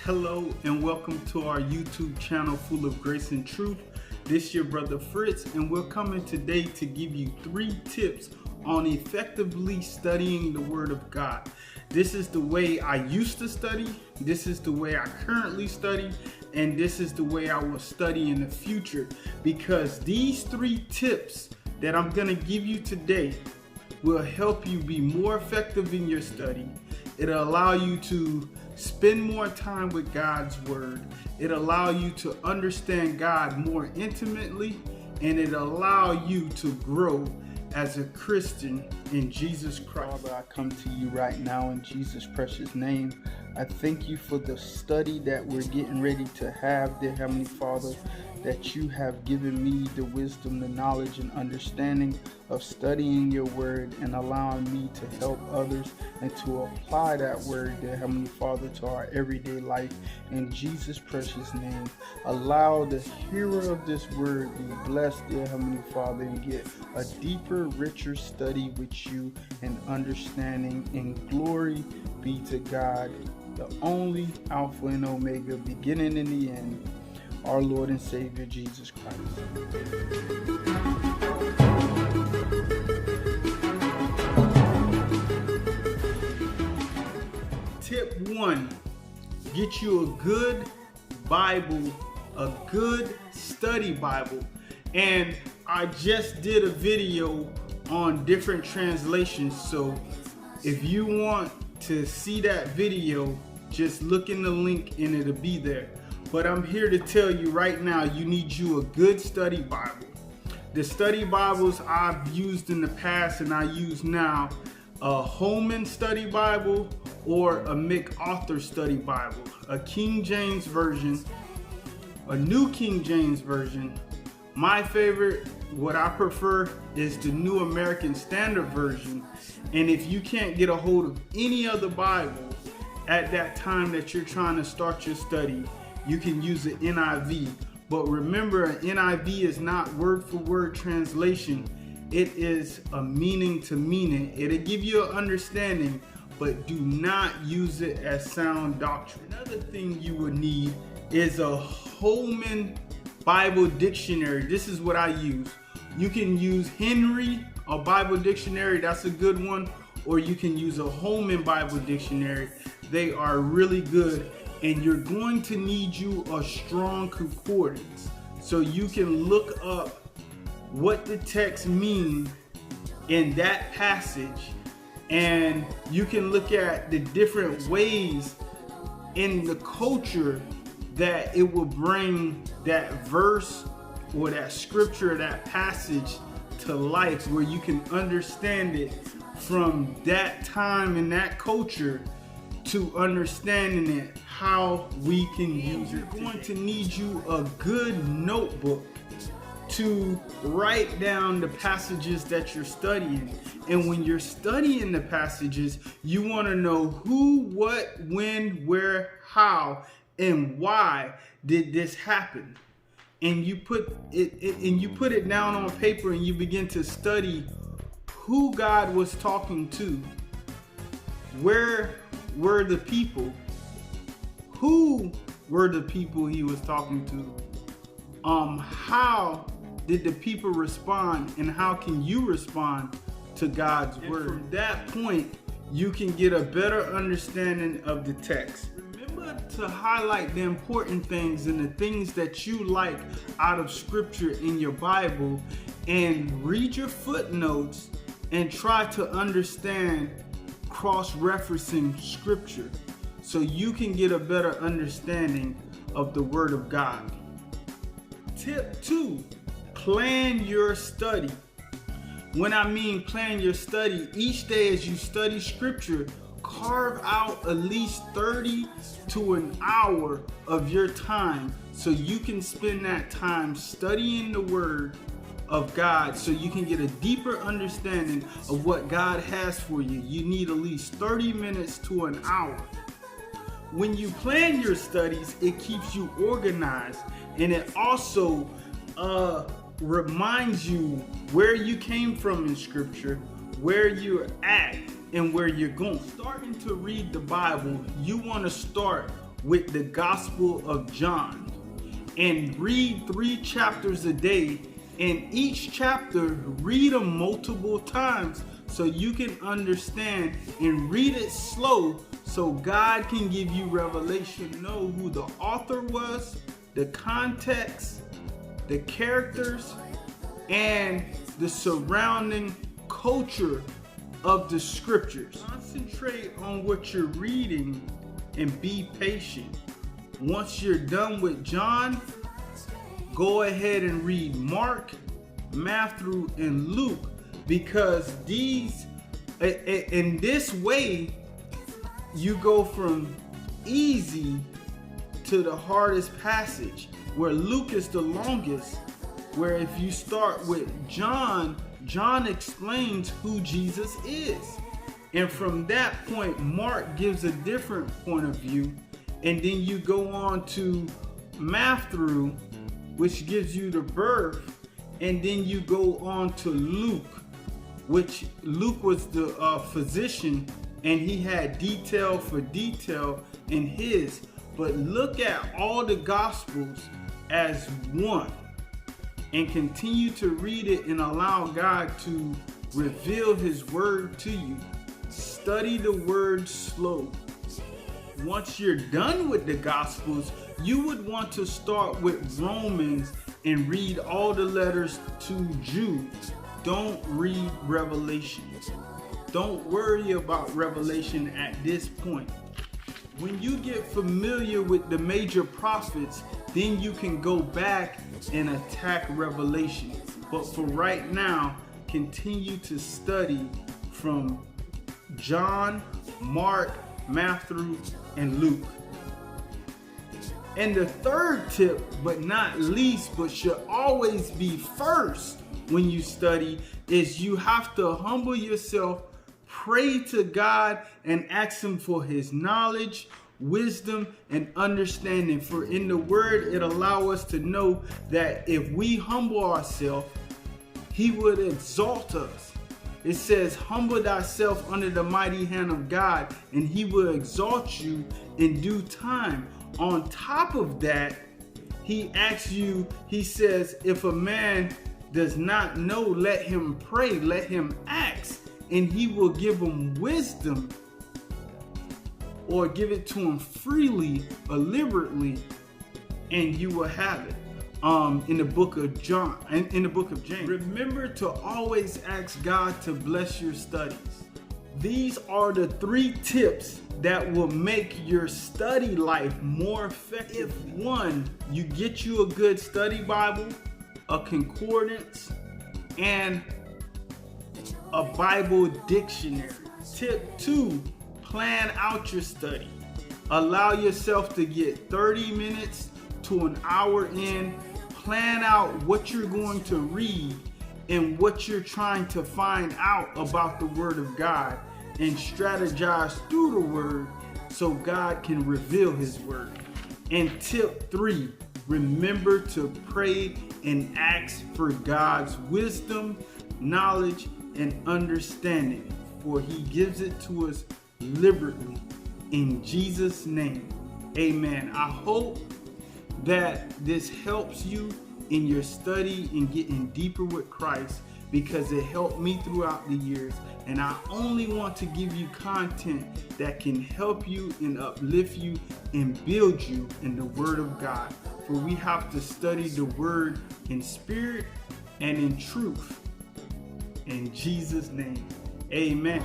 Hello and welcome to our YouTube channel full of grace and truth. This is your brother Fritz, and we're coming today to give you 3 tips on effectively studying the Word of God. This is the way I used to study, this is the way I currently study, and this is the way I will study in the future, because these 3 tips that I'm going to give you today will help you be more effective in your study. It'll allow you to spend more time with God's Word. It'll allow you to understand God more intimately, and it'll allow you to grow as a Christian in Jesus Christ. Father, I come to you right now in Jesus' precious name. I thank you for the study that we're getting ready to have, dear Heavenly Father, that you have given me the wisdom, the knowledge, and understanding of studying your word and allowing me to help others and to apply that word, dear Heavenly Father, to our everyday life. In Jesus' precious name, allow the hearer of this word be blessed, dear Heavenly Father, and get a deeper, richer study with you and understanding. And glory be to God, the only Alpha and Omega, beginning and the end, our Lord and Savior, Jesus Christ. Tip 1, get you a good Bible, a good study Bible. And I just did a video on different translations, so if you want to see that video, just look in the link and it'll be there. But I'm here to tell you right now, you need you a good study Bible. The study Bibles I've used in the past and I use now, a Holman Study Bible or a MacArthur Study Bible, a King James Version, a New King James Version. My favorite, what I prefer, is the New American Standard Version. And if you can't get a hold of any other Bible at that time that you're trying to start your study, you can use the NIV. But remember, an NIV is not word for word translation. It is a meaning to meaning. It'll give you an understanding, but do not use it as sound doctrine. Another thing you would need is a Holman Bible Dictionary. This is what I use. You can use Henry, a Bible dictionary, that's a good one, or you can use a Holman Bible Dictionary. They are really good. And you're going to need you a Strong Concordance so you can look up what the text means in that passage, and you can look at the different ways in the culture that it will bring that verse or that scripture, that passage to life, where you can understand it from that time in that culture to understanding it how we can use it. You're going to need you a good notebook to write down the passages that you're studying. And when you're studying the passages, you want to know who, what, when, where, how, and why did this happen. And you put it down on paper, and you begin to study who God was talking to. Where were the people? Who were the people he was talking to? How did the people respond, and how can you respond to God's word? From that point, you can get a better understanding of the text. Remember to highlight the important things and the things that you like out of scripture in your Bible, and read your footnotes and try to understand cross-referencing scripture so you can get a better understanding of the Word of God. Tip 2, plan your study. When I mean plan your study, each day as you study scripture, carve out at least 30 to an hour of your time so you can spend that time studying the Word of God so you can get a deeper understanding of what God has for you. You need at least 30 minutes to an hour. When you plan your studies, it keeps you organized, and it also reminds you where you came from in scripture, where you're at and where you're going. Starting to read the Bible, you want to start with the Gospel of John and read 3 chapters a day. And each chapter, read them multiple times so you can understand, and read it slow so God can give you revelation. Know who the author was, the context, the characters, and the surrounding culture of the scriptures. Concentrate on what you're reading and be patient. Once you're done with John, go ahead and read Mark, Matthew, and Luke, because these, in this way, you go from easy to the hardest passage, where Luke is the longest, where if you start with John, John explains who Jesus is. And from that point, Mark gives a different point of view. And then you go on to Matthew, which gives you the birth. And then you go on to Luke, which Luke was the physician, and he had detail for detail in his. But look at all the Gospels as one, and continue to read it and allow God to reveal His Word to you. Study the Word slow. Once you're done with the Gospels, you would want to start with Romans and read all the letters to Jude. Don't read Revelation. Don't worry about Revelation at this point. When you get familiar with the major prophets, then you can go back and attack Revelation. But for right now, continue to study from John, Mark, Matthew, and Luke. And the third tip, but not least, but should always be first when you study, is you have to humble yourself, pray to God, and ask Him for His knowledge, wisdom, and understanding. For in the Word, it allows us to know that if we humble ourselves, He would exalt us. It says, humble thyself under the mighty hand of God, and He will exalt you in due time. On top of that, He asks you, He says, if a man does not know, let him pray, let him ask, and He will give him wisdom, or give it to him freely or liberally, and you will have it. In the book of John, in the book of James. Remember to always ask God to bless your studies. These are the 3 tips that will make your study life more effective. If 1, you get you a good study Bible, a concordance, and a Bible dictionary. Tip 2, plan out your study. Allow yourself to get 30 minutes to an hour in. Plan out what you're going to read and what you're trying to find out about the Word of God, and strategize through the Word so God can reveal His Word. And tip 3, remember to pray and ask for God's wisdom, knowledge, and understanding, for He gives it to us liberally. In Jesus' name, amen. I hope that this helps you in your study and getting deeper with Christ, because it helped me throughout the years. And I only want to give you content that can help you and uplift you and build you in the Word of God. For we have to study the Word in spirit and in truth. In Jesus' name, amen.